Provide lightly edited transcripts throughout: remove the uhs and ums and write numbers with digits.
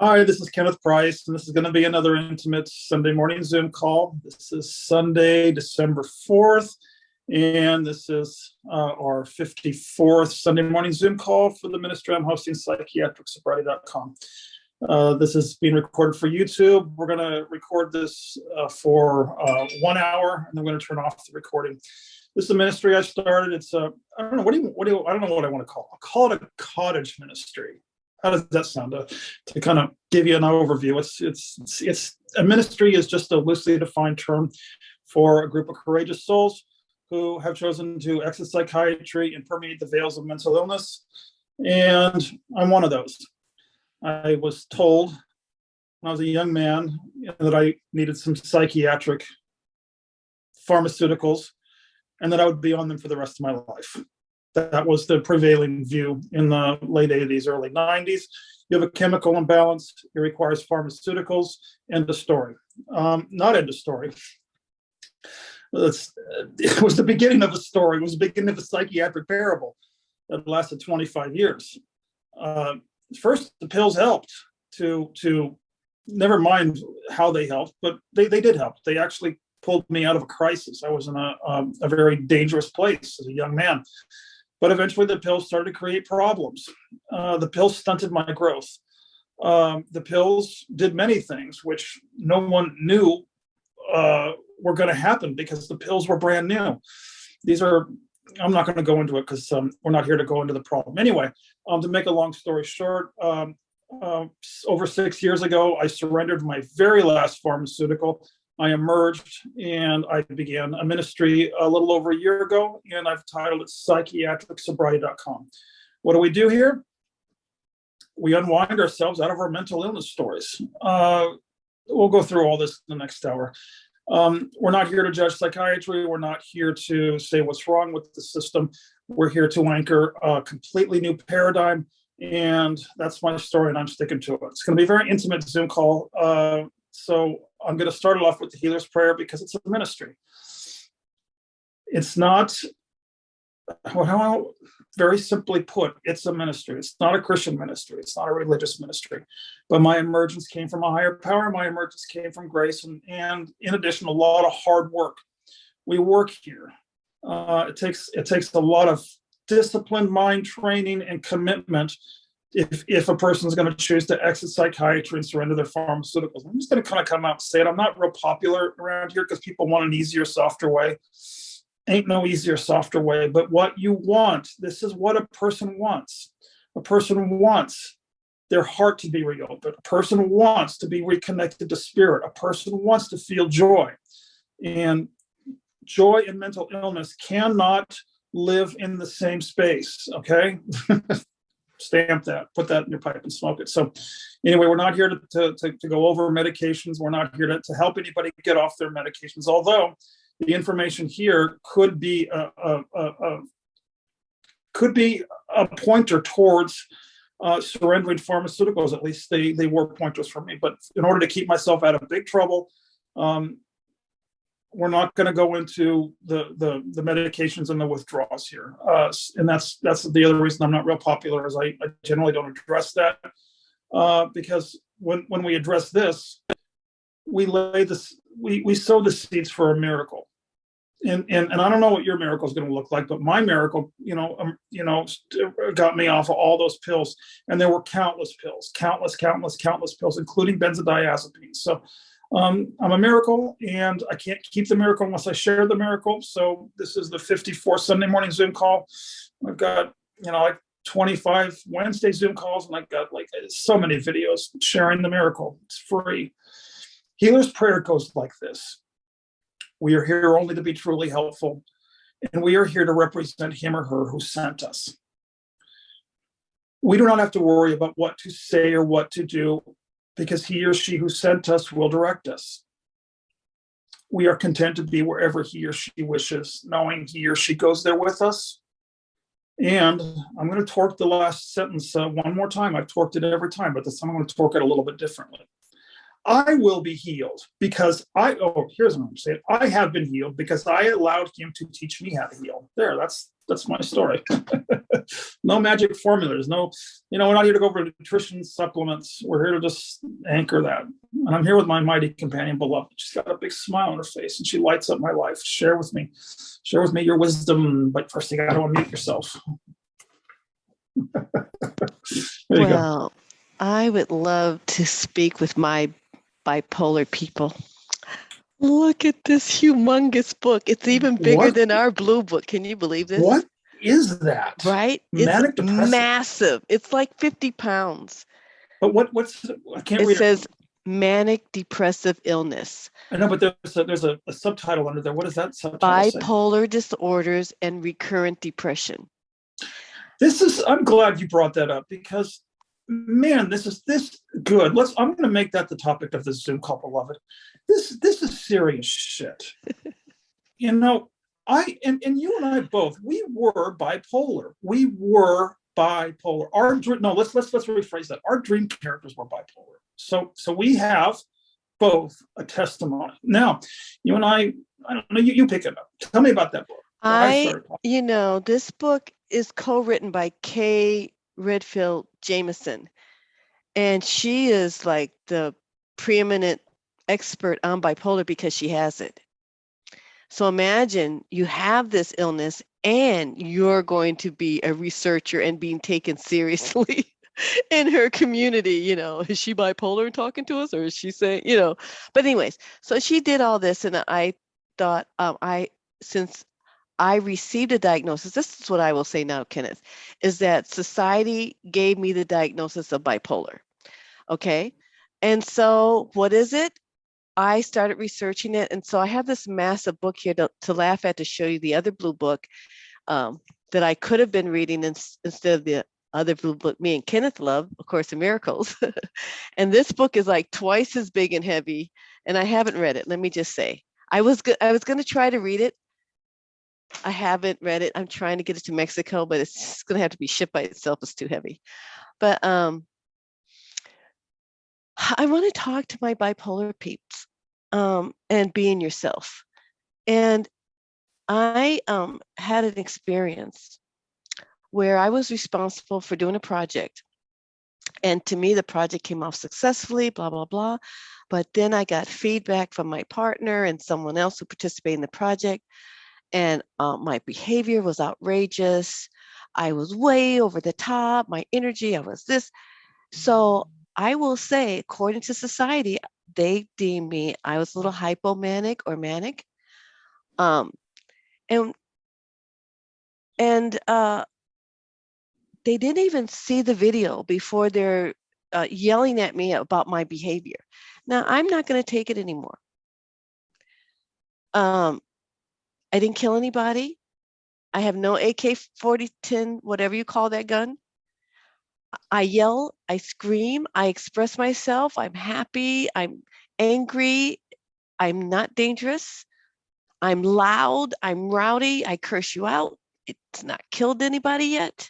Hi, this is Kenneth Price, and this is going to be another intimate Sunday morning Zoom call. This is Sunday, December 4th, and this is our 54th Sunday morning Zoom call for the ministry I'm hosting, psychiatricsobriety.com. This is being recorded for YouTube. We're going to record this for 1 hour, and then we're going to turn off the recording. This is a ministry I started. It's I don't know I don't know what I want to call it. I'll call it a cottage ministry. How does that sound? To kind of give you an overview, it's a ministry is just a loosely defined term for a group of courageous souls who have chosen to exit psychiatry and permeate the veils of mental illness. And I'm one of those. I was told when I was a young man that I needed some psychiatric pharmaceuticals and that I would be on them for the rest of my life. That was the prevailing view in the late 80s, early 90s. You have a chemical imbalance. It requires pharmaceuticals. End of story. Not end of story. It was the beginning of a story. It was the beginning of a psychiatric parable that lasted 25 years. First, the pills helped to never mind how they helped, but they did help. They actually pulled me out of a crisis. I was in a very dangerous place as a young man. But eventually the pills started to create problems. The pills stunted my growth. The pills did many things which no one knew were going to happen because the pills were brand new. I'm not going to go into it because we're not here to go into the problem. Anyway, to make a long story short, over 6 years ago, I surrendered my very last pharmaceutical. I emerged and I began a ministry a little over a year ago, and I've titled it psychiatricsobriety.com. What do we do here? We unwind ourselves out of our mental illness stories. We'll go through all this in the next hour. We're not here to judge psychiatry. We're not here to say what's wrong with the system. We're here to anchor a completely new paradigm, and that's my story, and I'm sticking to it. It's going to be a very intimate Zoom call. So I'm going to start it off with the healer's prayer because it's a ministry. It's not, well, very simply put, it's a ministry. It's not a Christian ministry. It's not a religious ministry. But my emergence came from a higher power. My emergence came from grace and in addition, a lot of hard work. We work here. It takes a lot of discipline, mind training, and commitment if a person's going to choose to exit psychiatry and surrender their pharmaceuticals. I'm just going to kind of come out and say it. I'm not real popular around here because people want an easier, softer way. Ain't no easier, softer way. But what you want, this is what a person wants. A person wants their heart to be reopened. A person wants to be reconnected to spirit. A person wants to feel joy. And joy and mental illness cannot live in the same space, okay? Stamp that, put that in your pipe and smoke it. So anyway, we're not here to go over medications. We're not here to help anybody get off their medications, although the information here could be a pointer towards surrendering pharmaceuticals. At least they were pointers for me. But in order to keep myself out of big trouble, we're not going to go into the medications and the withdrawals here, and that's the other reason I'm not real popular is I generally don't address that because when we address this, we sow the seeds for a miracle, and I don't know what your miracle is going to look like, but my miracle, got me off of all those pills, and there were countless pills, countless pills, including benzodiazepines. So. I'm a miracle, and I can't keep the miracle unless I share the miracle. So this is the 54th Sunday morning Zoom call. I've got, like 25 Wednesday Zoom calls, and I've got like so many videos sharing the miracle. It's free. Healer's prayer goes like this. We are here only to be truly helpful, and we are here to represent him or her who sent us. We do not have to worry about what to say or what to do, because he or she who sent us will direct us. We are content to be wherever he or she wishes, knowing he or she goes there with us. And I'm going to torque the last sentence one more time. I've torqued it every time, but this time I'm going to torque it a little bit differently. I will be healed because here's what I'm saying. I have been healed because I allowed him to teach me how to heal. There, that's my story. No magic formulas. No, we're not here to go over nutrition supplements. We're here to just anchor that. And I'm here with my mighty companion, beloved. She's got a big smile on her face and she lights up my life. Share with me your wisdom. But first you got to unmute yourself. There you go. I would love to speak with my bipolar people. Look at this humongous book. It's even bigger than our blue book. Can you believe this? What is that? Right? Manic it's depressive. Massive. It's like 50 pounds. But what's I can't read it. It says manic depressive illness. I know, but there's a subtitle under there. What does that subtitle Bipolar say? Disorders and recurrent depression. I'm glad you brought that up because, man, this is good. I'm going to make that the topic of this Zoom call, beloved. This is serious shit. And you and I both, we were bipolar. Let's rephrase that. Our dream characters were bipolar. So we have both a testimony. Now, you and I don't know, you pick it up. Tell me about that book. This book is co-written by Kay Redfield Jameson. And she is like the preeminent expert on bipolar because she has it. So imagine you have this illness and you're going to be a researcher and being taken seriously in her community. Is she bipolar and talking to us, or is she saying, but anyways, so she did all this. And I thought, since I received a diagnosis, this is what I will say now, Kenneth, is that society gave me the diagnosis of bipolar. Okay. And so what is it? I started researching it. And so I have this massive book here to laugh at, to show you the other blue book that I could have been reading instead of the other blue book me and Kenneth love, of course, in Miracles. And this book is like twice as big and heavy. And I haven't read it. Let me just say, I was going to try to read it. I haven't read it. I'm trying to get it to Mexico, but it's going to have to be shipped by itself. It's too heavy. But I want to talk to my bipolar peeps and being yourself. And I had an experience where I was responsible for doing a project. And to me, the project came off successfully, blah, blah, blah. But then I got feedback from my partner and someone else who participated in the project. And my behavior was outrageous. I was way over the top. My energy, I was this. So I will say, according to society, they deemed me, I was a little hypomanic or manic. And they didn't even see the video before they're yelling at me about my behavior. Now, I'm not going to take it anymore. I didn't kill anybody. I have no AK-40, whatever you call that gun. I yell, I scream, I express myself. I'm happy, I'm angry, I'm not dangerous. I'm loud, I'm rowdy, I curse you out. It's not killed anybody yet.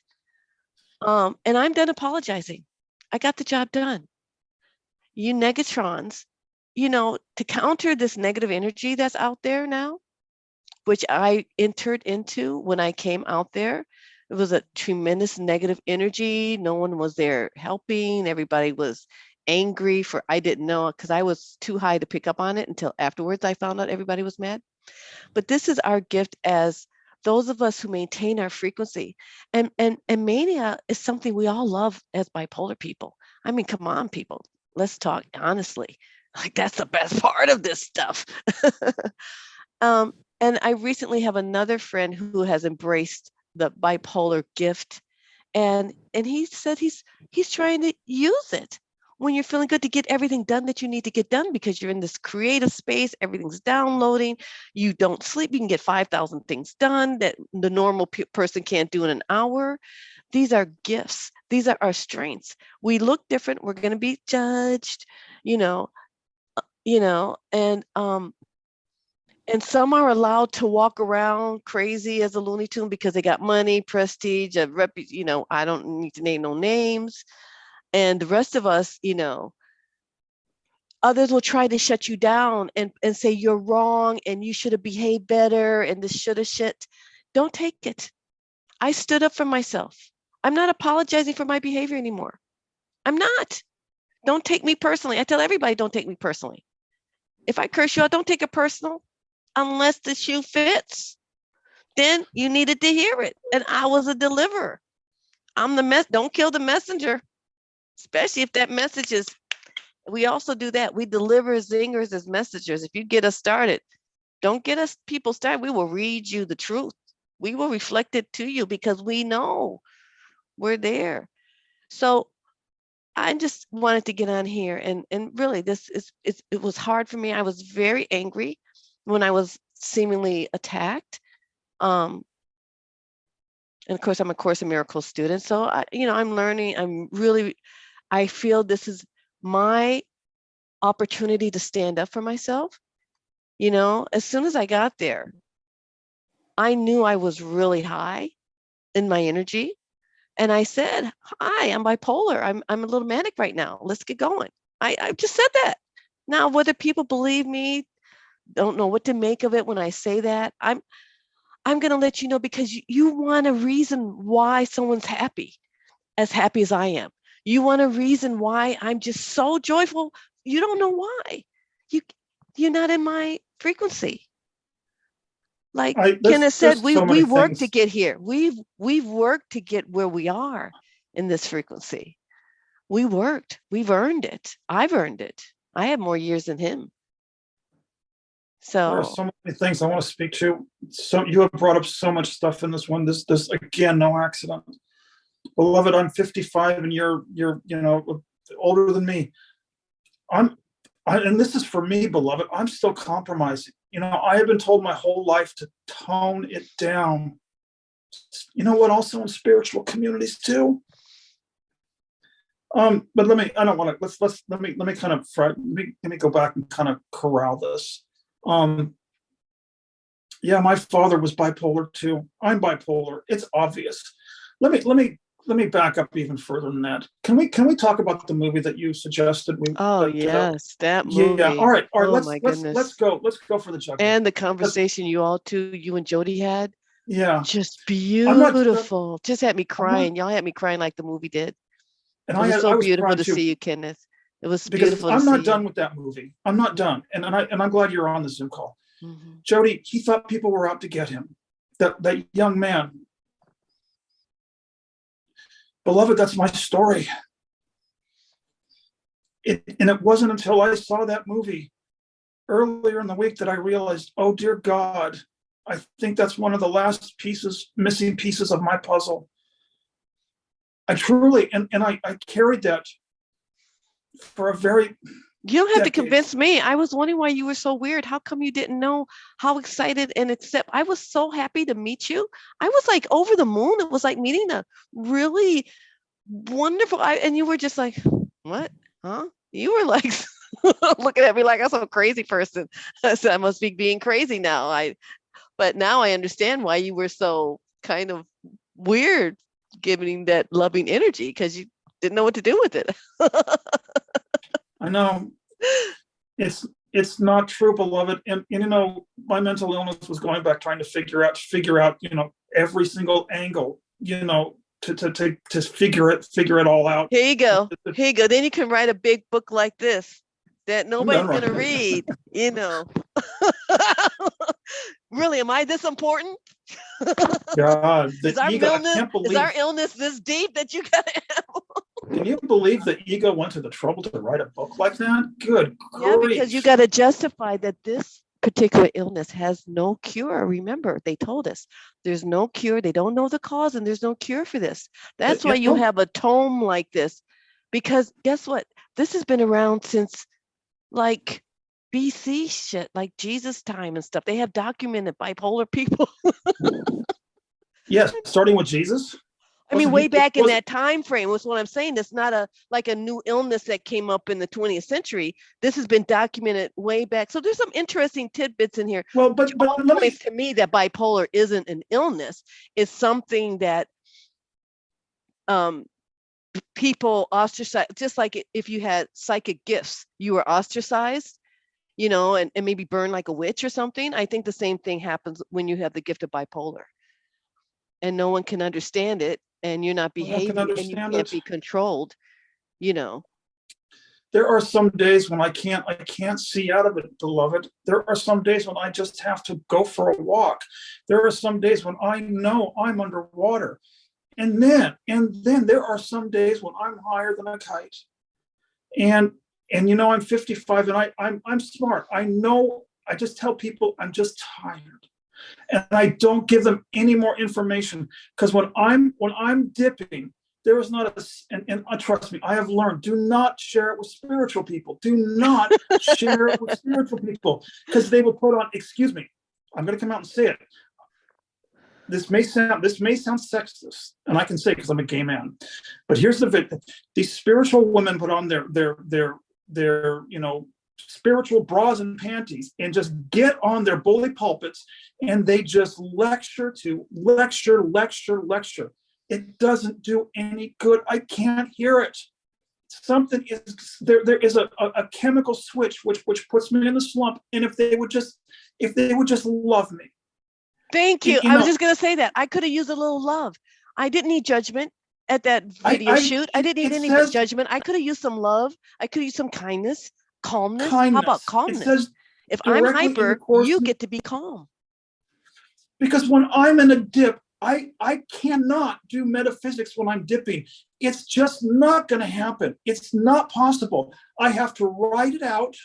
And I'm done apologizing. I got the job done. You negatrons, to counter this negative energy that's out there now, which I entered into when I came out there. It was a tremendous negative energy. No one was there helping. Everybody was angry I didn't know, because I was too high to pick up on it until afterwards I found out everybody was mad. But this is our gift as those of us who maintain our frequency. And mania is something we all love as bipolar people. I mean, come on, people. Let's talk honestly. Like, that's the best part of this stuff. And I recently have another friend who has embraced the bipolar gift. And he said he's trying to use it when you're feeling good to get everything done that you need to get done, because you're in this creative space, everything's downloading, you don't sleep, you can get 5,000 things done that the normal person can't do in an hour. These are gifts. These are our strengths. We look different. We're going to be judged, and some are allowed to walk around crazy as a Looney Tune because they got money, prestige, a I don't need to name no names. And the rest of us, Others will try to shut you down and say you're wrong and you should have behaved better and this shoulda shit. Don't take it. I stood up for myself. I'm not apologizing for my behavior anymore. I'm not. Don't take me personally. I tell everybody, don't take me personally. If I curse you out, don't take it personal unless the shoe fits. Then you needed to hear it. And I was a deliverer. I'm the mess. Don't kill the messenger, especially if that message is, we also do that. We deliver zingers as messengers. If you get us started, don't get us people started. We will read you the truth. We will reflect it to you because we know we're there. So I just wanted to get on here and really it was hard for me. I was very angry when I was seemingly attacked. And of course, I'm a Course in Miracles student. So I'm learning. I feel this is my opportunity to stand up for myself. As soon as I got there, I knew I was really high in my energy. And I said, hi, I'm bipolar. I'm a little manic right now. Let's get going. I just said that. Now, whether people believe me, don't know what to make of it when I say that. I'm going to let you know because you want a reason why someone's happy as I am. You want a reason why I'm just so joyful. You don't know why. You're not in my frequency. Like Kenneth said, we worked to get here. We've worked to get where we are in this frequency. We worked. We've earned it. I've earned it. I have more years than him. So there are so many things I want to speak to. So you have brought up so much stuff in this one. This again, no accident. Beloved, I'm 55 and you're older than me. And this is for me, beloved, I'm still compromising. I have been told my whole life to tone it down. You know what also in spiritual communities too? But let me kind of let me go back and kind of corral this. Yeah, my father was bipolar too. I'm bipolar. It's obvious. Let me back up even further than that. Can we talk about the movie that you suggested? Yes, that movie. Yeah. All right. My goodness. Let's go for the jugular. And the conversation you and Jody had. Yeah. Just beautiful. Just had me crying. Y'all had me crying like the movie did. And it was so beautiful to see you, Kenneth. It was beautiful. I'm not done with that movie. I'm not done. And I'm glad you're on the Zoom call. Mm-hmm. Jody, he thought people were out to get him. That young man. Beloved, that's my story. And it wasn't until I saw that movie earlier in the week that I realized, oh, dear God, I think that's one of the last missing pieces of my puzzle. I truly, and I carried that for a very You don't have to convince me. I was wondering why you were so weird. How come you didn't know how excited and I was so happy to meet you. I was like over the moon. It was like meeting a really wonderful, and you were just like, what? Huh? You were like looking at me like I'm some crazy person. I said, I must be being crazy now. But now I understand why you were so kind of weird, giving that loving energy because you didn't know what to do with it. I know it's not true, beloved. And my mental illness was going back trying to figure out, every single angle, to figure it all out. Here you go. Then you can write a big book like this that nobody's going to read, Really, am I this important? God, is our illness this deep that you got to have? Can you believe the ego went to the trouble to write a book like that? Good grief. Yeah, because you got to justify that this particular illness has no cure. Remember, they told us there's no cure. They don't know the cause and there's no cure for this. That's why you have a tome like this, because guess what? This has been around since like BC shit, like Jesus time and stuff. They have documented bipolar people. Yes, starting with Jesus. I mean, way back in that time frame was what I'm saying. It's not a new illness that came up in the 20th century. This has been documented way back. So there's some interesting tidbits in here. Well, but to me that bipolar isn't an illness. It's something that people ostracized, just like if you had psychic gifts, you were ostracized, and maybe burned like a witch or something. I think the same thing happens when you have the gift of bipolar and no one can understand it, and you're not No one can behaving and you understand can't it. be controlled, you know. There are some days when I can't see out of it, beloved. There are some days when I just have to go for a walk. There are some days when I know I'm underwater. And then there are some days when I'm higher than a kite. And I'm 55 and I'm smart. I know. I just tell people I'm just tired. And I don't give them any more information, because when I'm dipping, there is not and trust me, I have learned, do not share it with spiritual people. Do not share it with spiritual people, because they will put on, excuse me, I'm going to come out and say it. This may sound sexist, and I can say, because I'm a gay man, but here's the bit: these spiritual women put on their spiritual bras and panties and just get on their bully pulpits, and they just lecture. It doesn't do any good. I can't hear it. Something is there. There is a chemical switch which puts me in the slump. And if they would just love me. Thank you. I was just going to say that. I could have used a little love. I didn't need judgment at that video shoot. I didn't need any judgment. I could have used some love. I could have used some kindness, calmness. How about calmness? If I'm hyper, you get to be calm. Because when I'm in a dip, I cannot do metaphysics when I'm dipping. It's just not going to happen. It's not possible. I have to write it out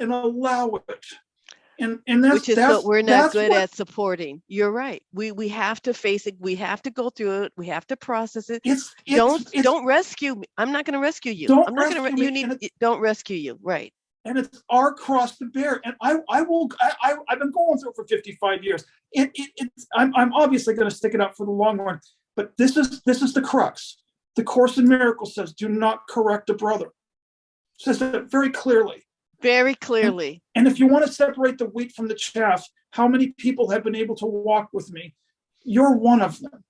and allow it. And which is what we're not good at supporting. You're right. We have to face it. We have to go through it. We have to process it. Don't rescue me. I'm not going to rescue you. I'm not going to. Don't rescue you. Right. And it's our cross to bear. And I've been going through it for 55 years. I'm obviously going to stick it out for the long run. But this is the crux. The Course in Miracles says, "Do not correct a brother." It says that very clearly. Very clearly. And if you want to separate the wheat from the chaff, how many people have been able to walk with me? You're one of them.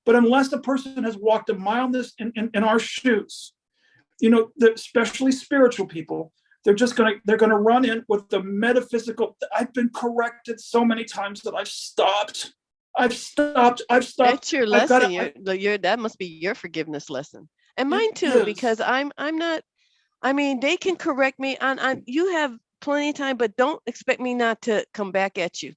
But unless a person has walked a mile in our shoes, especially spiritual people, they're gonna run in with the metaphysical. I've been corrected so many times that I've stopped. That's your lesson. That must be your forgiveness lesson, and mine too. Because I'm not. I mean, they can correct me on you have plenty of time, but don't expect me not to come back at you.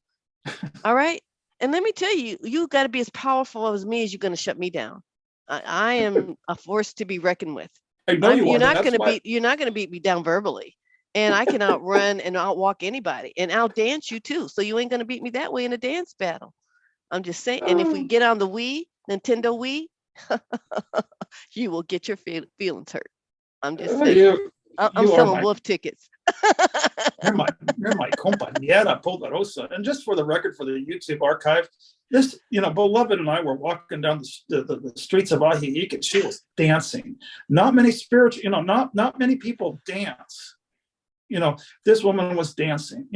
All right. And let me tell you, you got to be as powerful as me as you're going to shut me down. I am a force to be reckoned with. I know you are. You're not going to beat me down verbally. And I can outrun and outwalk anybody and outdance you too. So you ain't going to beat me that way in a dance battle. I'm just saying. And if we get on the Nintendo Wii, you will get your feelings hurt. I'm just saying. I'm selling wolf tickets. You're my compañera poderosa. And just for the record, for the YouTube archive, this, beloved and I were walking down the streets of Ajijic, and she was dancing. Not many not many people dance. This woman was dancing.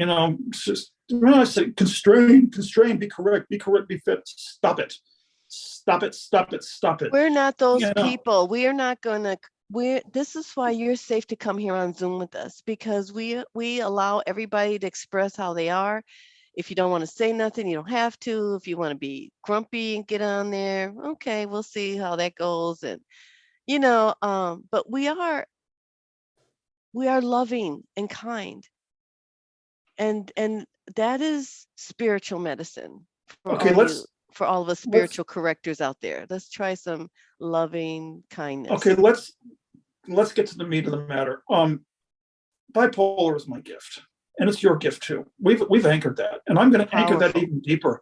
Just when I say constrain, be correct, be fit. Stop it. We're not those people. We are not going to. This is why you're safe to come here on Zoom with us, because we allow everybody to express how they are. If you don't want to say nothing, you don't have to. If you want to be grumpy and get on there, okay, we'll see how that goes. And but we are loving and kind, and that is spiritual medicine for all of us spiritual correctors out there. Let's try some loving kindness. Okay, let's get to the meat of the matter. Bipolar is my gift, and it's your gift too. We've anchored that, and I'm going to anchor that even deeper.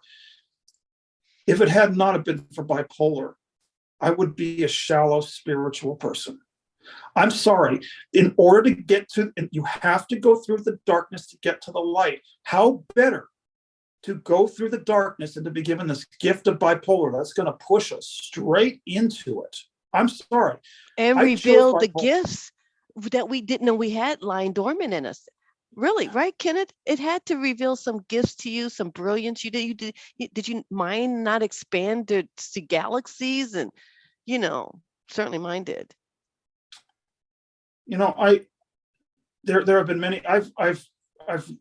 If it had not been for bipolar, I would be a shallow spiritual person. I'm sorry. In order to get to, and you have to go through the darkness to get to the light. How better to go through the darkness and to be given this gift of bipolar that's going to push us straight into it. I'm sorry. And reveal the gifts that we didn't know we had lying dormant in us. Really, right, Kenneth? It had to reveal some gifts to you, some brilliance. Did your mind not expand to see galaxies and, Certainly mine did. You know, there have been many. I've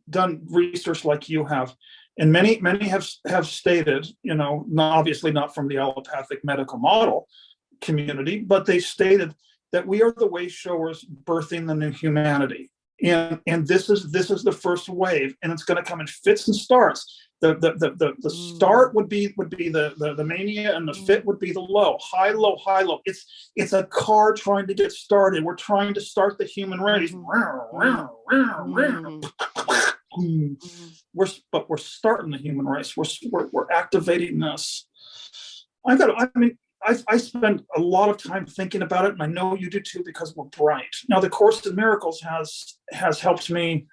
done research like you have, and many have stated, you know, obviously not from the allopathic medical model community, but they stated that we are the way showers birthing the new humanity. And this is the first wave, and it's going to come in fits and starts. The start would be the mania, and the fit would be the low, high, low, high, low. It's a car trying to get started. We're trying to start the human race. We're starting the human race. We're activating this. I spend a lot of time thinking about it, and I know you do too, because we're bright. Now, the Course in Miracles has helped me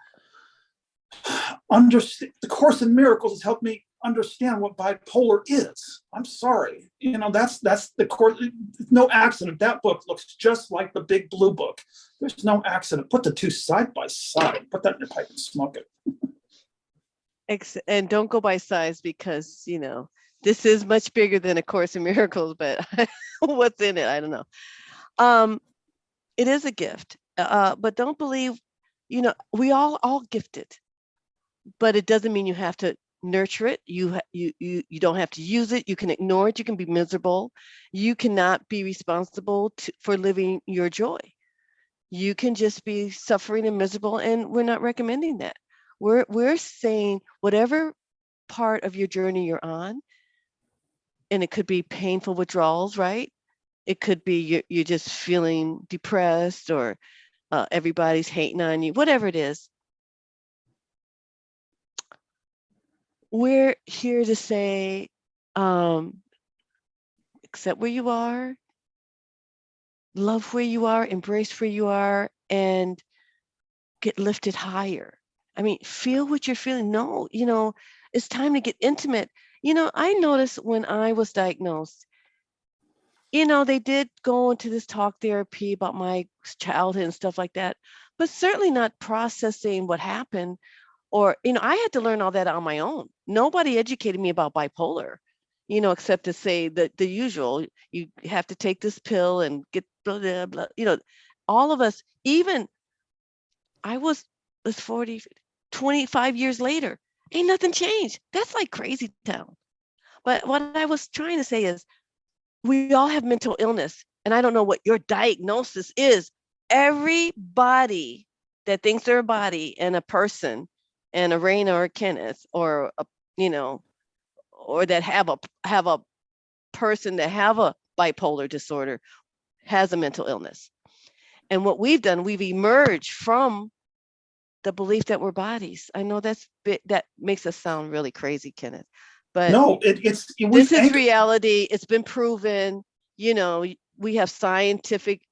understand. The Course in Miracles has helped me understand what bipolar is. I'm sorry, you know, that's the Course. No accident. That book looks just like the Big Blue Book. There's no accident. Put the two side by side. Put that in your pipe and smoke it. And don't go by size, because, you know, this is much bigger than A Course in Miracles, but what's in it, I don't know. It is a gift, but don't believe, you know, we all gifted, but it doesn't mean you have to nurture it. You don't have to use it. You can ignore it. You can be miserable. You cannot be responsible for living your joy. You can just be suffering and miserable, and we're not recommending that. We're saying whatever part of your journey you're on, and it could be painful withdrawals, right? It could be you're just feeling depressed, or everybody's hating on you, whatever it is. We're here to say, accept where you are, love where you are, embrace where you are, and get lifted higher. I mean, feel what you're feeling. No, you know, it's time to get intimate. You know, I noticed when I was diagnosed, you know, they did go into this talk therapy about my childhood and stuff like that, but certainly not processing what happened. Or, you know, I had to learn all that on my own. Nobody educated me about bipolar, you know, except to say that the usual, you have to take this pill and get blah, blah, blah. You know, all of us, even I was 40, 25 years later, ain't nothing changed. That's like crazy town. But what I was trying to say is, we all have mental illness, and I don't know what your diagnosis is. Everybody that thinks they're a body and a person, and a Raina or a Kenneth, or a, you know, or that have a person that have a bipolar disorder, has a mental illness. And what we've done, we've emerged from the belief that we're bodies. I know that makes us sound really crazy, Kenneth, but no, this is reality. It's been proven. You know, we have scientific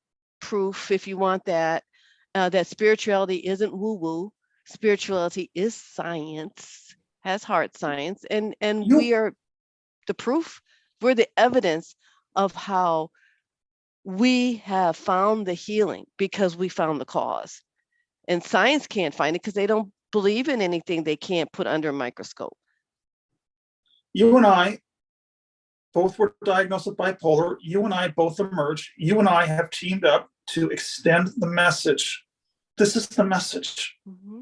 proof, if you want that, that spirituality isn't woo-woo. Spirituality is science, has hard science, and we are the proof. We're the evidence of how we have found the healing, because we found the cause. And science can't find it because they don't believe in anything they can't put under a microscope. You and I both were diagnosed with bipolar. You and I both emerged. You and I have teamed up to extend the message. This is the message. Mm-hmm.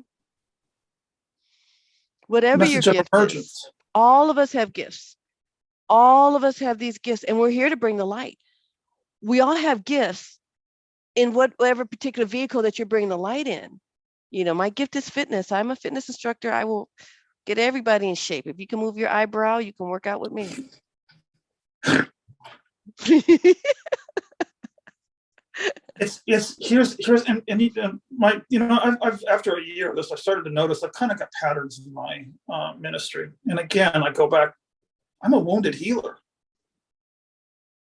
Whatever message your gift is, all of us have gifts. All of us have these gifts, and we're here to bring the light. We all have gifts in whatever particular vehicle that you're bringing the light in. You know, my gift is fitness. I'm a fitness instructor. I will get everybody in shape. If you can move your eyebrow, you can work out with me. Here's my, you know, I've after a year of this, I started to notice I've kind of got patterns in my ministry. And again, I go back, I'm a wounded healer.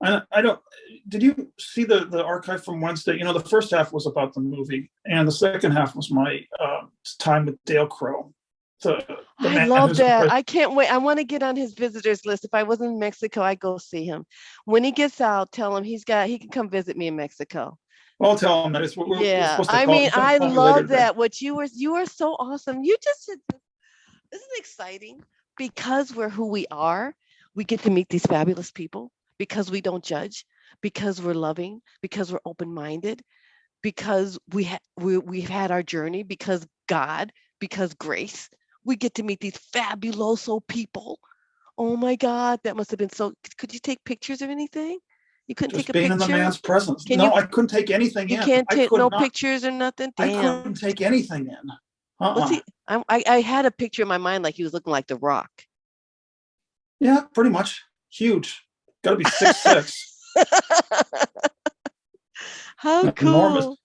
I don't, did you see the archive from Wednesday? You know, the first half was about the movie, and the second half was my time with Dale Crow. I love that. I can't wait. I want to get on his visitors list. If I was in Mexico, I'd go see him. When he gets out, tell him he can come visit me in Mexico. I'll tell him that. Yeah, I mean, I love that. What you are so awesome. You just, isn't it exciting? Because we're who we are, we get to meet these fabulous people, because we don't judge. because we're loving, because we're open-minded, because we've had our journey, because God, because grace. We get to meet these fabuloso people. Oh my God, that must have been so. Could you take pictures of anything? You couldn't take Just a being in the picture? man's presence. Can No, you? I couldn't take anything You in. can't I take could no not. pictures or nothing? I Damn. couldn't take anything in. What's he? I had a picture in my mind like he was looking like The Rock. Yeah, pretty much. Huge. Got to be 6'6". How Enormous. cool.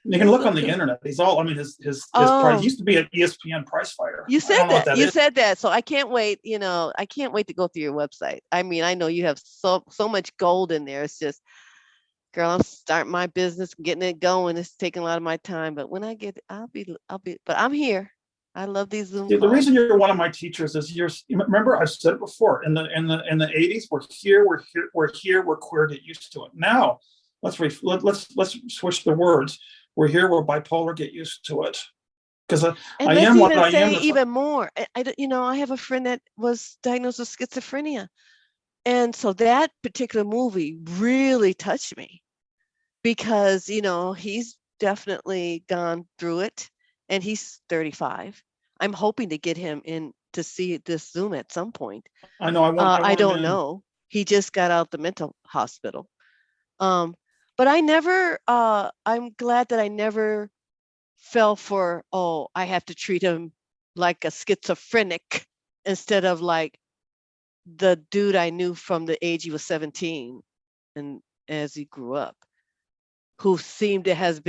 You can look on the internet. He's all. I mean, his price. Oh, He used to be an ESPN prize fighter. you I said don't know what that. that You is. said that. So I can't wait. I can't wait to go through your website. I mean, I know you have so much gold in there. It's just, girl, I'm starting my business, getting it going. It's taking a lot of my time. But when I get, I'll be. But I'm here. I love these Zoom The calls. reason you're one of my teachers is remember I've said it before, in the 80s, we're here, we're queer, get used to it. Now let's switch the words. We're here, we're bipolar, get used to it. Because And I let's am what even I say am. even more. I have a friend that was diagnosed with schizophrenia. And so that particular movie really touched me because, he's definitely gone through it and he's 35. I'm hoping to get him in to see this Zoom at some point. I know. I don't know. He just got out the mental hospital. But I'm glad that I never fell for, oh, I have to treat him like a schizophrenic instead of like the dude I knew from the age he was 17 and as he grew up, who seemed to have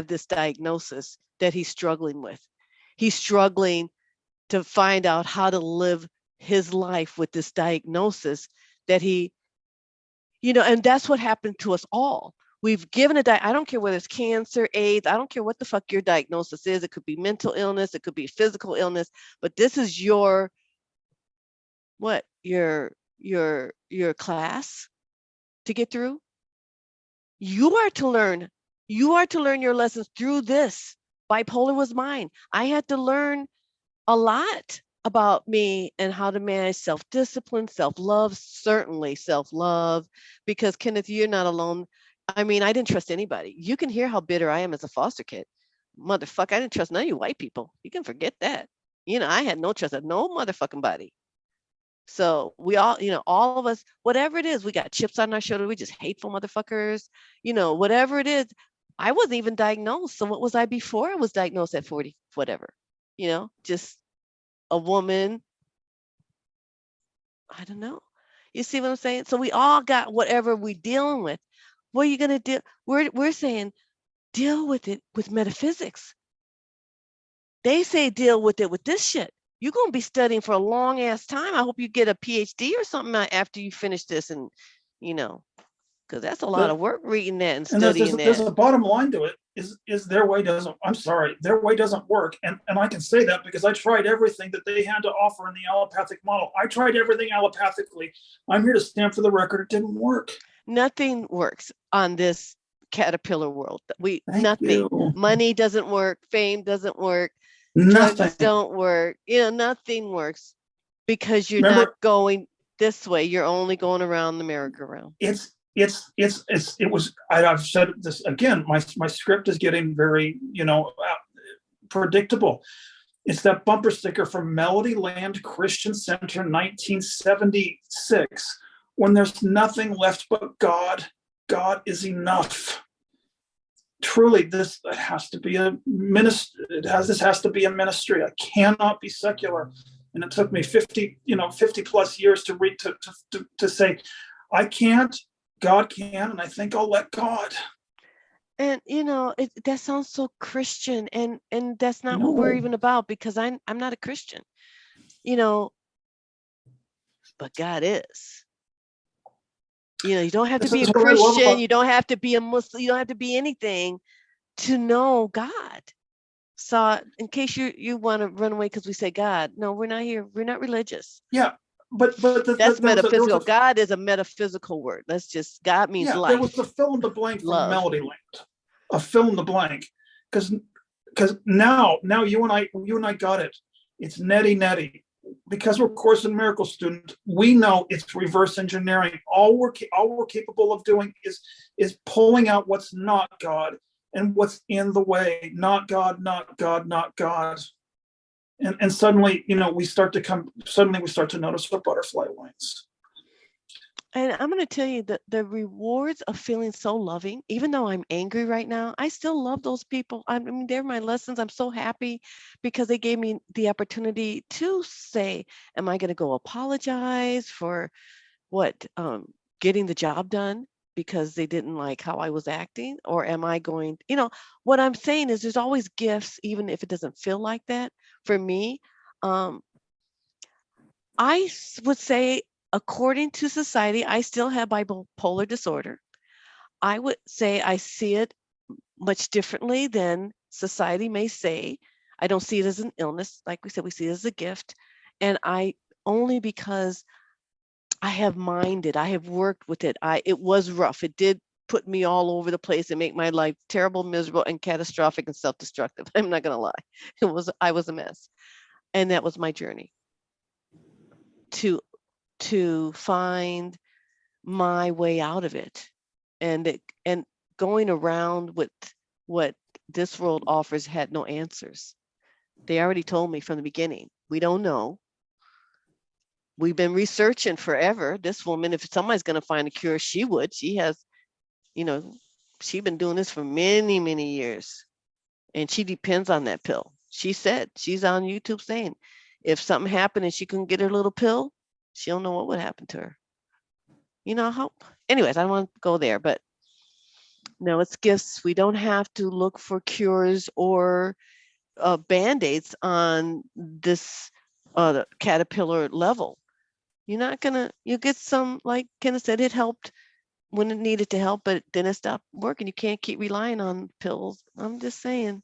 this diagnosis that he's struggling with. He's struggling to find out how to live his life with this diagnosis that and that's what happened to us all. We've given I don't care whether it's cancer, AIDS, I don't care what the fuck your diagnosis is. It could be mental illness, it could be physical illness, but this is your class to get through. You are to learn your lessons through this. Bipolar was mine. I had to learn a lot about me and how to manage self-discipline, self-love, certainly self-love, because Kenneth, you're not alone. I mean, I didn't trust anybody. You can hear how bitter I am as a foster kid. Motherfucker, I didn't trust none of you white people. You can forget that. I had no trust of no motherfucking body. So we all, all of us, whatever it is, we got chips on our shoulder. We just hateful motherfuckers, whatever it is. I wasn't even diagnosed. So what was I before I was diagnosed at 40, whatever, just a woman. I don't know. You see what I'm saying? So we all got whatever we're dealing with. What are you going to do? We're saying deal with it with metaphysics. They say deal with it with this shit. You're going to be studying for a long ass time. I hope you get a PhD or something after you finish this and, because that's a lot of work reading that and studying that. There's a bottom line to it is their way doesn't, I'm sorry, their way doesn't work. And I can say that because I tried everything that they had to offer in the allopathic model. I tried everything allopathically. I'm here to stand for the record. It didn't work. Nothing works on this caterpillar world. Nothing. You. Money doesn't work. Fame doesn't work. Nothing. Drugs don't work. Nothing works because you're not going this way. You're only going around the merry-go-round. I've said this again. My script is getting very, predictable. It's that bumper sticker from Melody Land Christian Center, 1976. When there's nothing left but God, God is enough. Truly, this has to be a ministry. This has to be a ministry. I cannot be secular. And it took me 50 plus years to say, I can't. God can, and I think I'll let God. And that sounds so Christian, and that's not what we're even about, because I'm not a Christian, but God is. You don't have to be a Christian, you don't have to be a Muslim, you don't have to be anything to know God. So in case you want to run away because we say God, no, we're not here. We're not religious. Yeah. But that's metaphysical. God is a metaphysical word. God means life. There was a fill in the blank from Melody Land. A fill in the blank. Because now you and I got it. It's neti. because we're Course in Miracles students, we know it's reverse engineering. All we're capable of doing is pulling out what's not God and what's in the way. Not God, not God, not God. And suddenly, we start to notice the butterfly wings. And I'm going to tell you that the rewards of feeling so loving, even though I'm angry right now, I still love those people. I mean, they're my lessons. I'm so happy because they gave me the opportunity to say, am I going to go apologize for getting the job done because they didn't like how I was acting? Or am I going, what I'm saying is there's always gifts, even if it doesn't feel like that. For me, I would say, according to society, I still have bipolar disorder. I would say I see it much differently than society may say. I don't see it as an illness. Like we said, we see it as a gift. And only because I have minded, I have worked with it. It was rough. It did put me all over the place and make my life terrible, miserable, and catastrophic and self-destructive. I'm not going to lie. I was a mess. And that was my journey to find my way out of it, and going around with what this world offers had no answers. They already told me from the beginning, we don't know. We've been researching forever. This woman, if somebody's going to find a cure, she would. She has, she's been doing this for many, many years, and she depends on that pill. She said, she's on YouTube saying, if something happened and she couldn't get her little pill, she don't know what would happen to her. Anyways, I don't want to go there, but no, it's gifts. We don't have to look for cures or band-aids on this caterpillar level. You'll get some, like Kenneth said, it helped when it needed to help, but then it stopped working. You can't keep relying on pills. I'm just saying,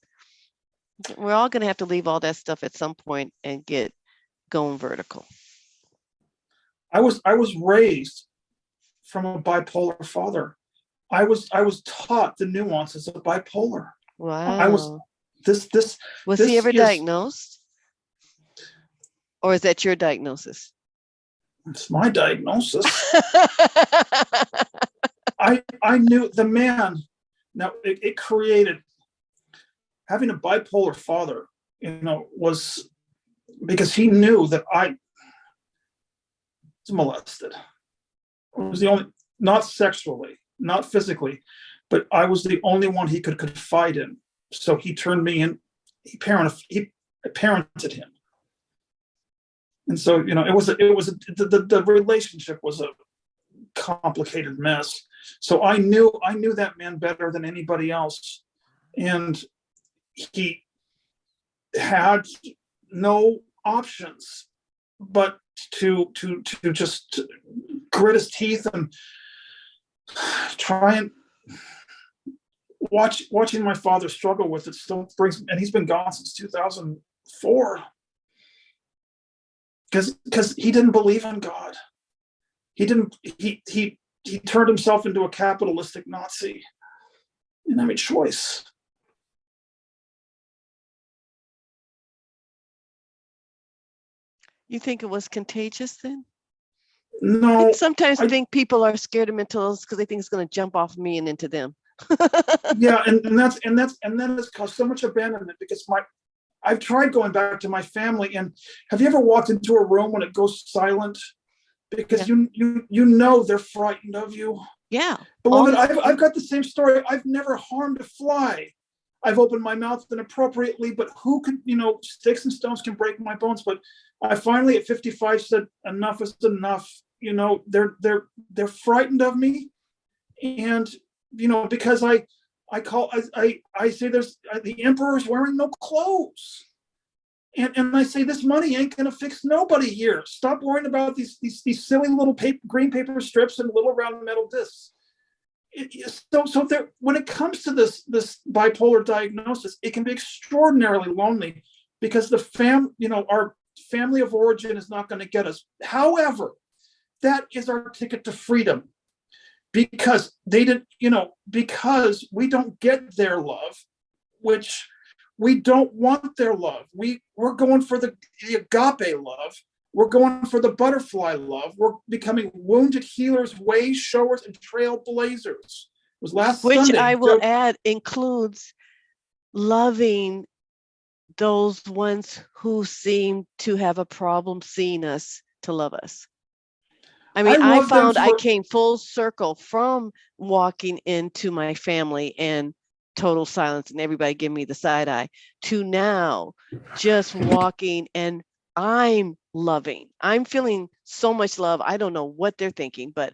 we're all going to have to leave all that stuff at some point and get going vertical. I was raised from a bipolar father. I was taught the nuances of bipolar. Wow. Was he ever diagnosed? Or is that your diagnosis? It's my diagnosis. I knew the man. Now it created, having a bipolar father, was because he knew that I was molested. I was the only, not sexually, not physically, but I was the only one he could confide in. So he turned me in. He parented him, and so the relationship was a complicated mess. So I knew that man better than anybody else, and he had no options but to just grit his teeth and try and watching my father struggle with it still brings, and he's been gone since 2004 because he didn't believe in God. He turned himself into a capitalistic Nazi. He didn't have a choice. You think it was contagious then? No. I sometimes think people are scared of mental illness because they think it's going to jump off me and into them. Yeah, and then it's caused so much abandonment because I've tried going back to my family. And have you ever walked into a room when it goes silent? Because they're frightened of you. Yeah. Beloved, I've got the same story. I've never harmed a fly. I've opened my mouth inappropriately, but who can, sticks and stones can break my bones. But I finally at 55 said, enough is enough. They're frightened of me. And, because I say the emperor's wearing no clothes. And I say, this money ain't going to fix nobody here. Stop worrying about these silly little green paper strips and little round metal discs. So there, when it comes to this bipolar diagnosis, it can be extraordinarily lonely because our family of origin is not going to get us. However, that is our ticket to freedom, because because we don't get their love, which we don't want their love. We're going for the agape love, We're going for the butterfly love. We're becoming wounded healers, way showers, and trailblazers. It was last Which Sunday. I will add includes loving those ones who seem to have a problem seeing us to love us. I mean, I love them found I for, came full circle from walking into my family and total silence and everybody giving me the side eye to now just walking and I'm loving. I'm feeling so much love. I don't know what they're thinking, but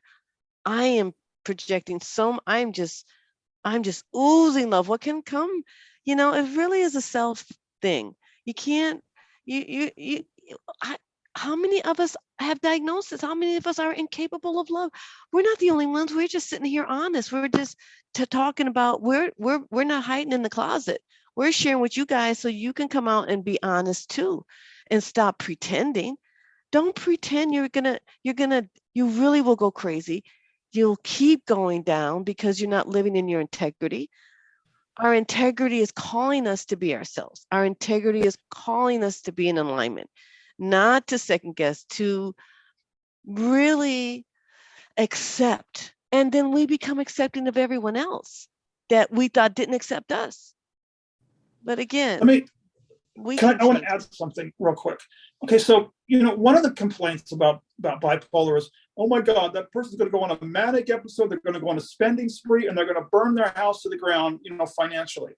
I am projecting I'm just oozing love. What can come? You know, it really is a self thing. You can't, I, how many of us have diagnosis? How many of us are incapable of love? We're not the only ones. We're just sitting here honest. We're just talking about, we're not hiding in the closet. We're sharing with you guys so you can come out and be honest too and stop pretending. Don't pretend you really will go crazy. You'll keep going down because you're not living in your integrity. Our integrity is calling us to be ourselves. Our integrity is calling us to be in alignment, not to second guess, to really accept. And then we become accepting of everyone else that we thought didn't accept us. But again, I want to add something real quick. Okay, so one of the complaints about bipolar is, oh my God, that person's going to go on a manic episode. They're going to go on a spending spree, and they're going to burn their house to the ground, financially.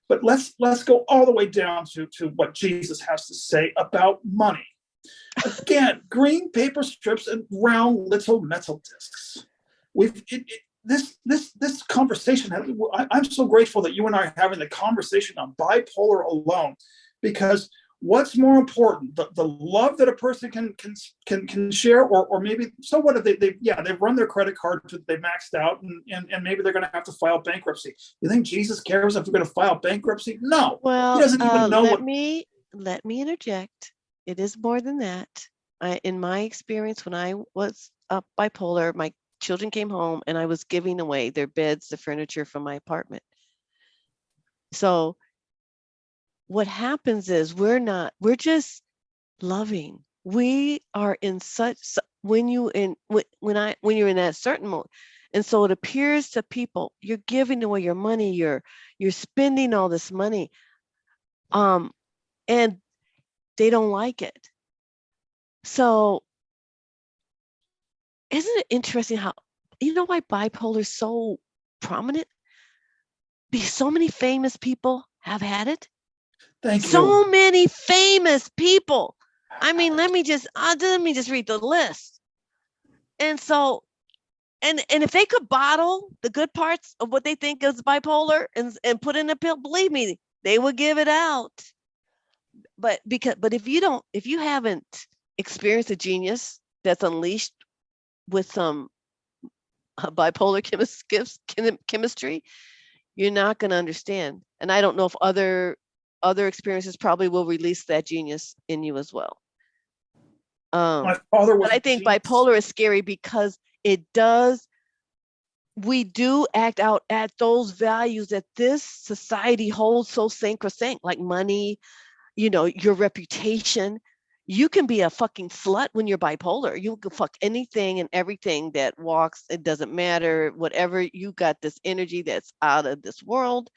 But let's go all the way down to what Jesus has to say about money. Again, green paper strips and round little metal discs. This conversation. I'm so grateful that you and I are having the conversation on bipolar alone, because what's more important, the love that a person can share, or maybe, so what if they've run their credit card, they maxed out, and maybe they're going to have to file bankruptcy. You think Jesus cares if we're going to file bankruptcy? No. Well, he doesn't even know let me interject. It is more than that. In my experience, when I was bipolar, my children came home and I was giving away their beds, the furniture from my apartment. So what happens is we're just loving. We are in such, when you're in that certain mode. And so it appears to people, you're giving away your money, you're spending all this money, and they don't like it. So isn't it interesting how, why bipolar is so prominent? Because so many famous people have had it. Thank you. So many famous people. I mean, let me just read the list. And so, and if they could bottle the good parts of what they think is bipolar and put in a pill, believe me, they would give it out. But if you haven't experienced a genius that's unleashed with some bipolar chemistry, you're not going to understand. And I don't know if other experiences probably will release that genius in you as well. My father was. But I think bipolar is scary because we do act out at those values that this society holds so sacrosanct, like money, your reputation. You can be a fucking slut when you're bipolar. You can fuck anything and everything that walks. It doesn't matter. Whatever, you got this energy that's out of this world.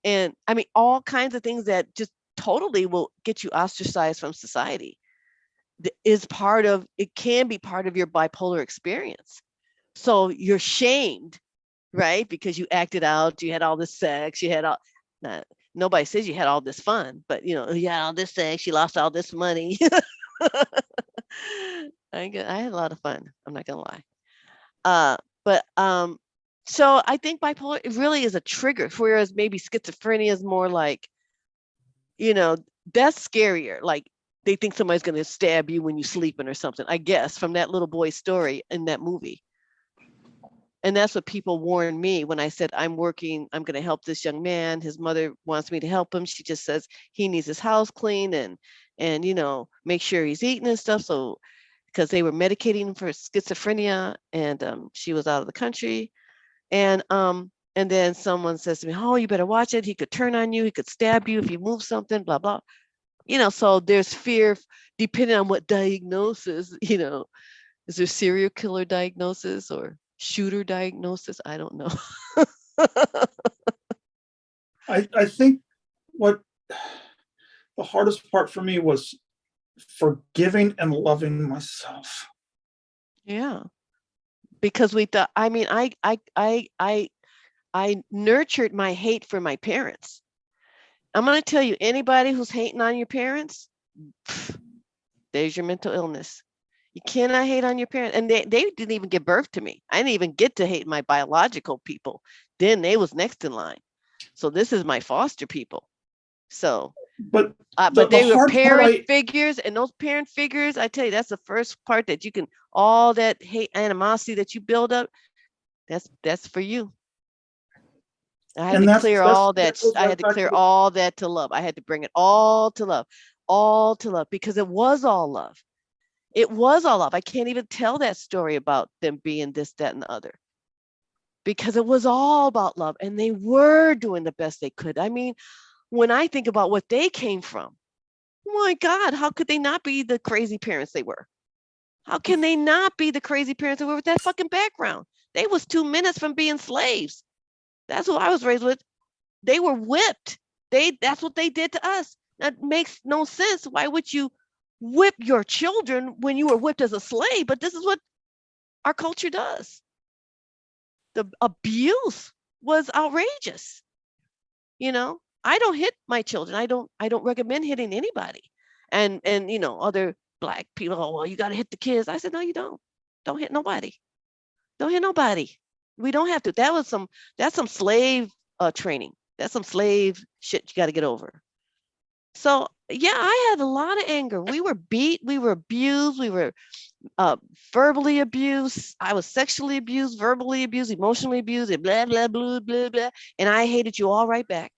And I mean, all kinds of things that just totally will get you ostracized from society. It can be part of your bipolar experience. So you're shamed, right? Because you acted out, you had all this sex, you had all, nobody says you had all this fun, but you had all this sex, you lost all this money. I had a lot of fun. I'm not gonna lie. So I think bipolar, it really is a trigger, whereas maybe schizophrenia is more like, that's scarier. Like they think somebody's going to stab you when you're sleeping or something, I guess, from that little boy's story in that movie. And that's what people warned me when I said, I'm going to help this young man. His mother wants me to help him. She just says he needs his house cleaned and make sure he's eating and stuff. So, because they were medicating him for schizophrenia, and she was out of the country. And then someone says to me, oh, you better watch it. He could turn on you. He could stab you if you move something, blah, blah. So there's fear depending on what diagnosis, is there serial killer diagnosis or shooter diagnosis? I don't know. I think what the hardest part for me was forgiving and loving myself. Yeah. Because we thought, I nurtured my hate for my parents. I'm going to tell you, anybody who's hating on your parents, there's your mental illness. You cannot hate on your parents. And they didn't even give birth to me. I didn't even get to hate my biological people. Then they was next in line. So this is my foster people. So, But but the they were hard part, parent figures, and those parent figures, I tell you, that's the first part that you can, all that hate, animosity that you build up, that's for you. I had and to clear all that that. goes I right had to back clear to all that to love. I had to bring it all to love, because it was all love. It was all love. I can't even tell that story about them being this, that, and the other, because it was all about love, and they were doing the best they could. I mean, when I think about what they came from, my God, how could they not be the crazy parents they were? How can they not be the crazy parents they were with that fucking background? They was 2 minutes from being slaves. That's what I was raised with. They were whipped. That's what they did to us. That makes no sense. Why would you whip your children when you were whipped as a slave? But this is what our culture does. The abuse was outrageous. I don't hit my children. I don't recommend hitting anybody. And other Black people, oh, well, you got to hit the kids. I said, no, you don't. Don't hit nobody. Don't hit nobody. We don't have to. That's some slave training. That's some slave shit you got to get over. So yeah, I had a lot of anger. We were beat, we were abused, we were verbally abused. I was sexually abused, verbally abused, emotionally abused, and blah blah blah blah blah. And I hated you all right back.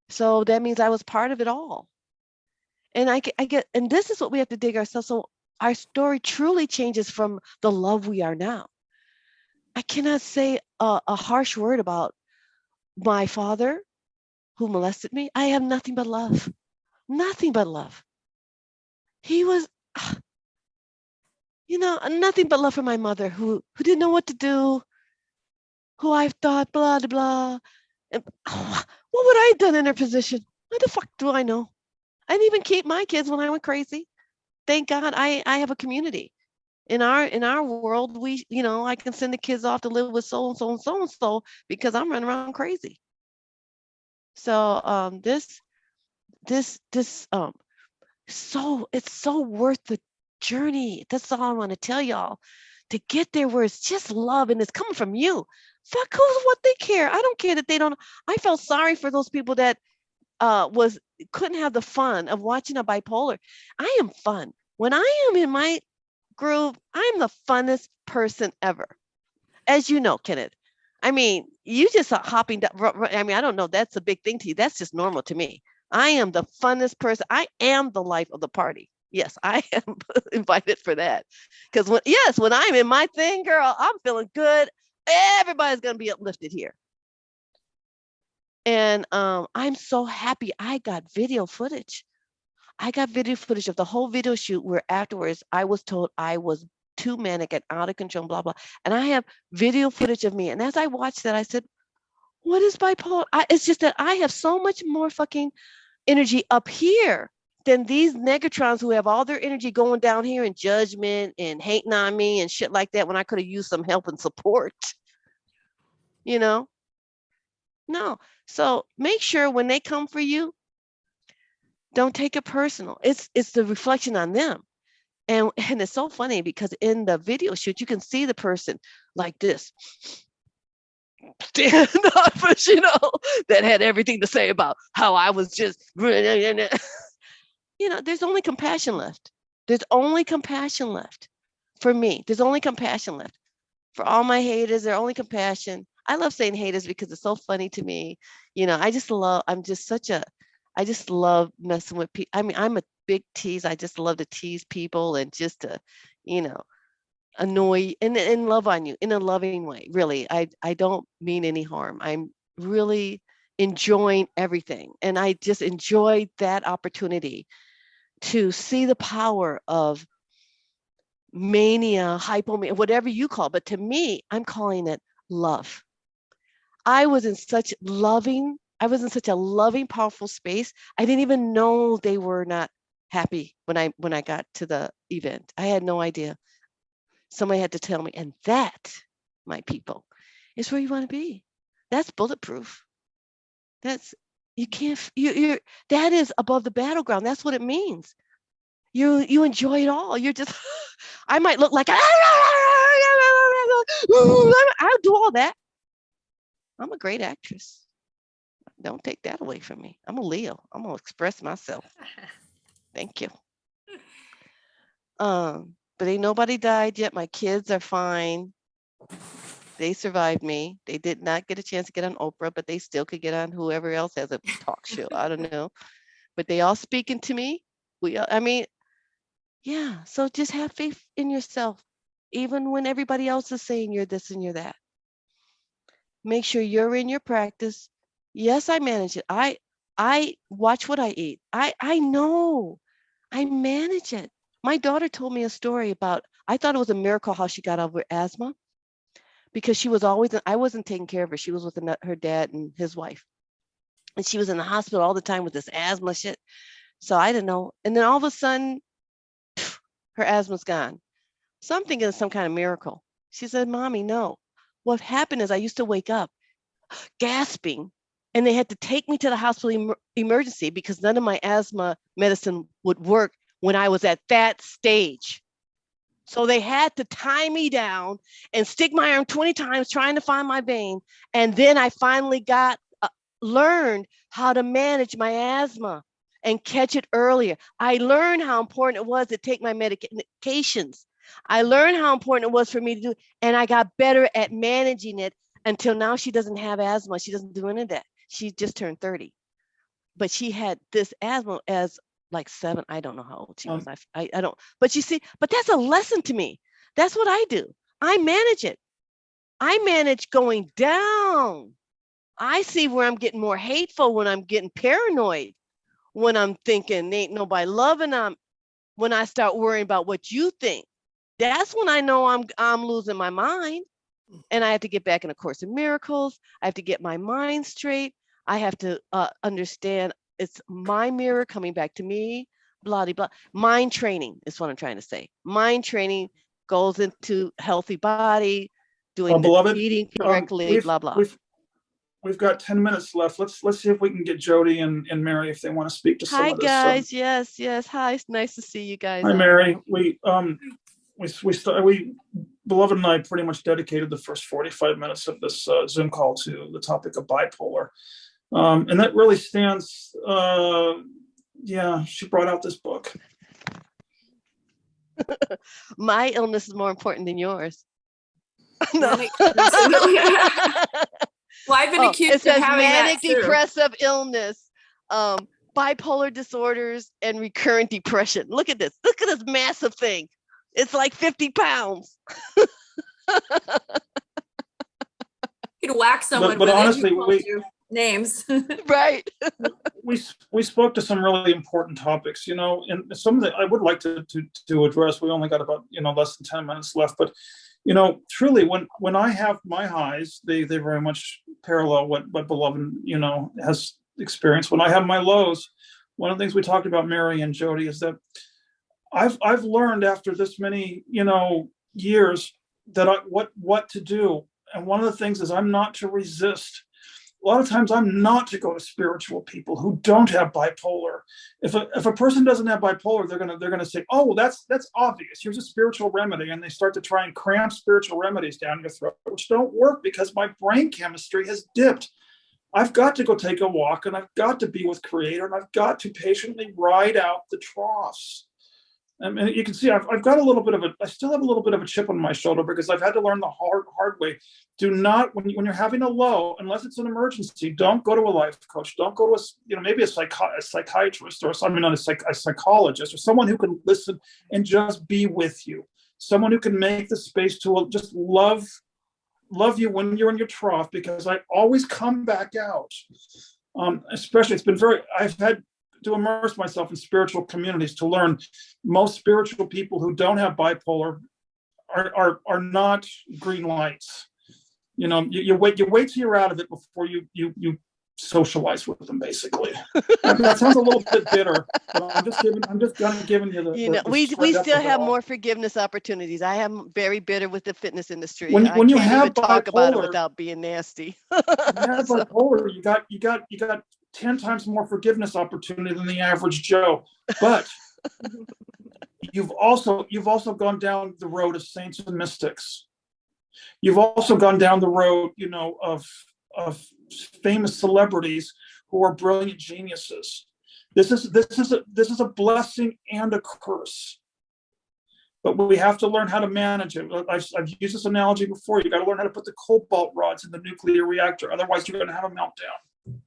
So that means I was part of it all. And I get, and this is what we have to dig ourselves. So our story truly changes from the love we are now. I cannot say a harsh word about my father who molested me. I have nothing but love. Nothing but love. He was, nothing but love for my mother who didn't know what to do, who I thought blah, blah, blah. And, what would I have done in her position? What the fuck do I know? I didn't even keep my kids when I went crazy. Thank God I have a community. In our world, I can send the kids off to live with so and so and so and so because I'm running around crazy. So this it's so worth the journey. That's all I want to tell y'all. To get there where it's just love and it's coming from you. Fuck who's what they care. I don't care that they don't. I felt sorry for those people that couldn't have the fun of watching a bipolar. I am fun. When I am in my groove, I'm the funnest person ever. As you know, Kenneth. I mean, you just are hopping down. I mean, I don't know. That's a big thing to you. That's just normal to me. I am the funnest person. I am the life of the party. Yes, I am invited for that. Because when I'm in my thing, girl, I'm feeling good. Everybody's gonna be uplifted here. And I'm so happy I got video footage. I got video footage of the whole video shoot where afterwards I was told I was too manic and out of control, blah, blah. And I have video footage of me. And as I watched that, I said, what is bipolar? It's just that I have so much more fucking energy up here than these negatrons who have all their energy going down here in judgment and hating on me and shit like that when I could have used some help and support, you know? No. So make sure when they come for you, don't take it personal. It's the reflection on them. And it's so funny because in the video shoot, you can see the person like this, stand up, that had everything to say about how I was just, there's only compassion left. There's only compassion left for me. There's only compassion left for all my haters. There's only compassion. I love saying haters because it's so funny to me. I just love messing with people. I mean, I'm a big tease. I just love to tease people and just to, annoy and love on you in a loving way. Really, I don't mean any harm. I'm really enjoying everything. And I just enjoyed that opportunity to see the power of mania, hypomania, whatever you call it. But to me, I'm calling it love. I was in such a loving, powerful space. I didn't even know they were not happy when I got to the event. I had no idea. Somebody had to tell me, and that, my people, is where you want to be. That's bulletproof. That's you can't you that is above the battleground. That's what it means. You enjoy it all. You're just I might look like I'll do all that. I'm a great actress. Don't take that away from me. I'm a Leo. I'm gonna express myself. Thank you. But ain't nobody died yet. My kids are fine. They survived me. They did not get a chance to get on Oprah, but they still could get on whoever else has a talk show. I don't know. But they all speaking to me. Yeah. So just have faith in yourself, even when everybody else is saying you're this and you're that. Make sure you're in your practice. Yes, I manage it. I watch what I eat. I know. I manage it. My daughter told me a story about, I thought it was a miracle how she got over asthma, because she was always, I wasn't taking care of her. She was with her dad and his wife. And she was in the hospital all the time with this asthma shit. So I didn't know. And then all of a sudden, her asthma's gone. So I'm thinking it's some kind of miracle. She said, Mommy, no. What happened is I used to wake up gasping, and they had to take me to the hospital emergency because none of my asthma medicine would work when I was at that stage. So they had to tie me down and stick my arm 20 times trying to find my vein. And then I finally learned how to manage my asthma and catch it earlier. I learned how important it was to take my medications. I learned how important it was for me to do, and I got better at managing it until now. She doesn't have asthma. She doesn't do any of that. She just turned 30, but she had this asthma as like 7. I don't know how old she was. I don't, but you see, but that's a lesson to me. That's what I do. I manage it. I manage going down. I see where I'm getting more hateful, when I'm getting paranoid, when I'm thinking ain't nobody loving them, when I start worrying about what you think. That's when I know I'm losing my mind, and I have to get back in A Course in Miracles. I have to get my mind straight. I have to understand it's my mirror coming back to me, blah, blah, blah. Mind training is what I'm trying to say. Mind training goes into healthy body, doing eating correctly, blah, blah. We've got 10 minutes left. Let's see if we can get Jody and Mary if they want to speak to some of this. Hi, guys. Yes. Hi, it's nice to see you guys. Hi, Mary. We Beloved and I pretty much dedicated the first 45 minutes of this Zoom call to the topic of bipolar. And that really stands, she brought out this book. My illness is more important than yours. No. Well, I've been accused of having manic that too. Depressive illness, bipolar disorders, and recurrent depression. Look at this. Look at this massive thing. It's like 50 pounds. You could whack someone but with honestly, names. Right. we spoke to some really important topics, and some that I would like to address. We only got about less than 10 minutes left, but truly, when I have my highs, they very much parallel what Beloved has experienced. When I have my lows, one of the things we talked about, Mary and Jody, is that I've learned after this many years that what to do. And one of the things is I'm not to resist. A lot of times I'm not to go to spiritual people who don't have bipolar. If a person doesn't have bipolar, they're gonna say, oh, that's obvious. Here's a spiritual remedy, and they start to try and cram spiritual remedies down your throat, which don't work because my brain chemistry has dipped. I've got to go take a walk, and I've got to be with Creator, and I've got to patiently ride out the troughs. I mean, you can see I've got I still have a little bit of a chip on my shoulder because I've had to learn the hard way. Do not, when you're having a low, unless it's an emergency, don't go to a life coach. Don't go to maybe a psychiatrist or not a psychologist, or someone who can listen and just be with you. Someone who can make the space to just love love you when you're in your trough, because I always come back out. Especially, I've had to immerse myself in spiritual communities to learn most spiritual people who don't have bipolar are not green lights. You wait till you're out of it before you socialize with them, basically. That sounds a little bit bitter, but I'm just giving you the we straight up still of it have all. more forgiveness opportunities. I am very bitter with the fitness industry. When I you can't have even talk about it bipolar, without being nasty. When you have So, bipolar, you got 10 times more forgiveness opportunity than the average Joe. But you've also gone down the road of saints and mystics. You've also gone down the road, of famous celebrities who are brilliant geniuses. This is a blessing and a curse, but we have to learn how to manage it. I've used this analogy before. You got to learn how to put the cobalt rods in the nuclear reactor. Otherwise, you're going to have a meltdown.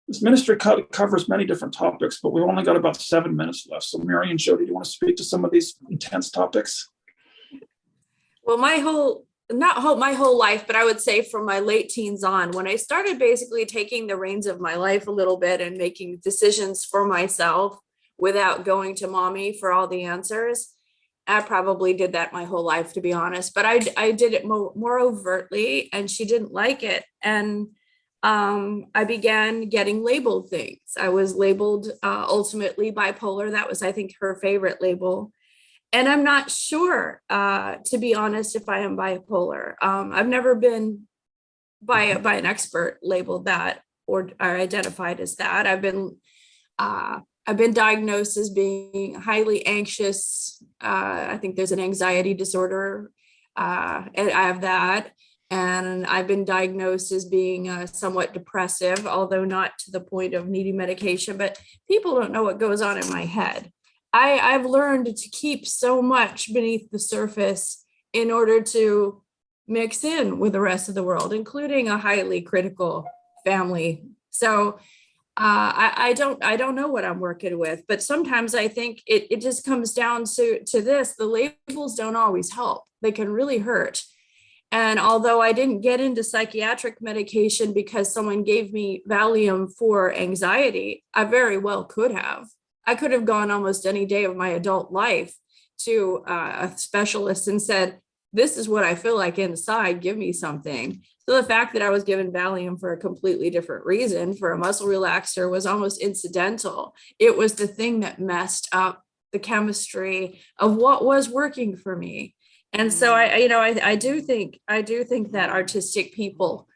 This ministry covers many different topics, but we've only got about 7 minutes left. So, Mary and Jody, do you want to speak to some of these intense topics? Well, my whole life, but I would say from my late teens on, when I started basically taking the reins of my life a little bit and making decisions for myself without going to mommy for all the answers. I probably did that my whole life, to be honest, but I did it more overtly, and she didn't like it. And I began getting labeled things. I was labeled ultimately bipolar. That was, I think, her favorite label. And I'm not sure, to be honest, if I am bipolar. I've never been by an expert labeled that or identified as that. I've been diagnosed as being highly anxious. I think there's an anxiety disorder, and I have that. And I've been diagnosed as being somewhat depressive, although not to the point of needing medication. But people don't know what goes on in my head. I've learned to keep so much beneath the surface in order to mix in with the rest of the world, including a highly critical family. So I don't know what I'm working with, but sometimes I think it just comes down to this. The labels don't always help. They can really hurt. And although I didn't get into psychiatric medication because someone gave me Valium for anxiety, I very well could have. I could have gone almost any day of my adult life to a specialist and said, this is what I feel like inside, give me something. So the fact that I was given Valium for a completely different reason, for a muscle relaxer, was almost incidental. It was the thing that messed up the chemistry of what was working for me. And so I do think that artistic people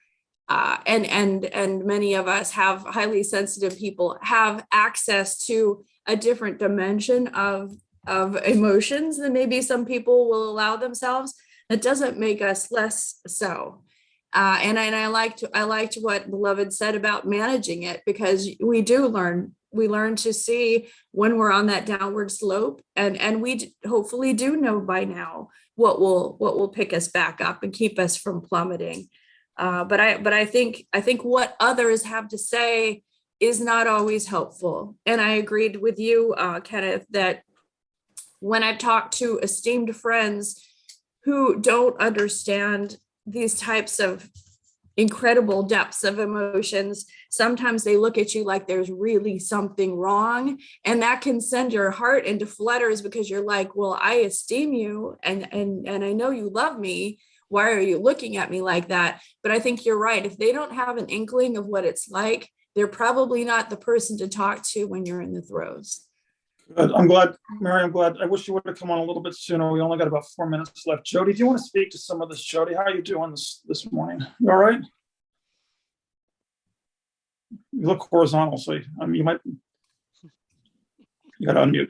and many of us have highly sensitive people have access to a different dimension of emotions than maybe some people will allow themselves. That doesn't make us less so. And I liked what Beloved said about managing it, because we learn to see when we're on that downward slope, and we hopefully do know by now what will pick us back up and keep us from plummeting. But I think what others have to say is not always helpful. And I agreed with you, Kenneth, that when I've talked to esteemed friends who don't understand these types of incredible depths of emotions, sometimes they look at you like there's really something wrong, and that can send your heart into flutters, because you're like, well, I esteem you and I know you love me. Why are you looking at me like that? But I think you're right. If they don't have an inkling of what it's like, they're probably not the person to talk to when you're in the throes. Good. I'm glad, Mary, I'm glad. I wish you would have come on a little bit sooner. We only got about 4 minutes left. Jody, do you want to speak to some of this? Jody, how are you doing this morning? You all right? You look horizontal, so you got to unmute.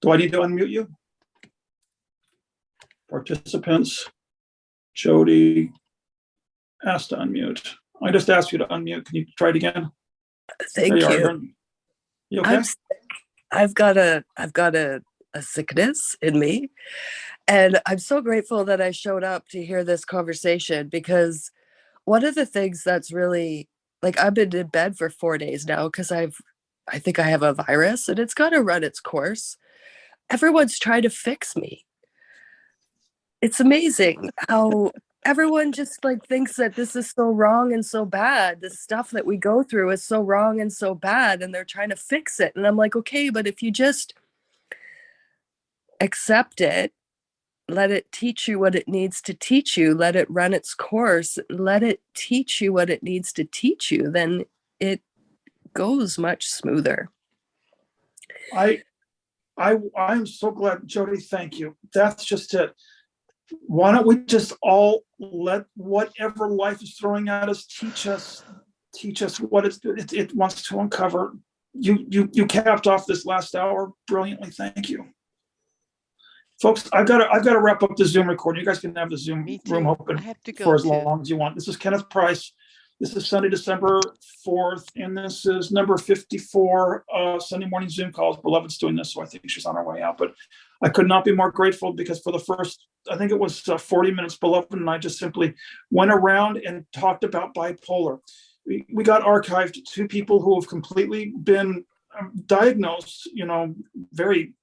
Do I need to unmute you? Participants, Jody asked to unmute. I just asked you to unmute. Can you try it again? Thank you. You okay? I've got a sickness in me, and I'm so grateful that I showed up to hear this conversation, because one of the things that's really, like, I've been in bed for 4 days now because I think I have a virus and it's got to run its course. everyone's trying to fix me. It's amazing how everyone just like thinks that this is so wrong and so bad. The stuff that we go through is so wrong and so bad, and they're trying to fix it. And I'm like, okay, but if you just accept it, let it teach you what it needs to teach you, let it run its course, let it teach you what it needs to teach you, then it goes much smoother. I'm so glad, Jody. Thank you. That's just it. Why don't we just all let whatever life is throwing at us teach us what it wants to uncover. You capped off this last hour brilliantly. Thank you, folks. I've got to wrap up the Zoom recording. You guys can have the Zoom room open for as long as you want. This is Kenneth Price. This is Sunday, December 4th, and this is number 54, Sunday morning Zoom calls. Beloved's doing this, so I think she's on her way out. But I could not be more grateful, because for the first, I think it was 40 minutes, Beloved and I just simply went around and talked about bipolar. We got archived 2 people who have completely been diagnosed, very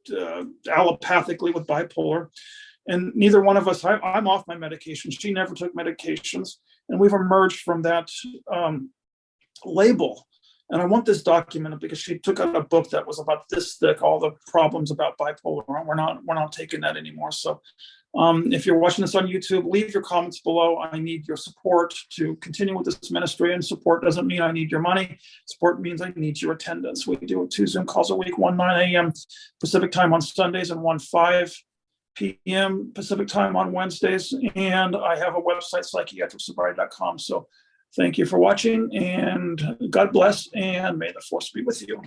allopathically with bipolar. And neither one of us, I'm off my medication. She never took medications. And we've emerged from that label. And I want this documented, because she took out a book that was about this thick, all the problems about bipolar. We're not taking that anymore. So if you're watching this on YouTube, leave your comments below. I need your support to continue with this ministry. And support doesn't mean I need your money. Support means I need your attendance. We do 2 Zoom calls a week, 1 9 a.m. Pacific time on Sundays, and 1 5 p.m. Pacific time on Wednesdays. And I have a website, psychiatricsobriety.com. So thank you for watching, and God bless, and may the force be with you.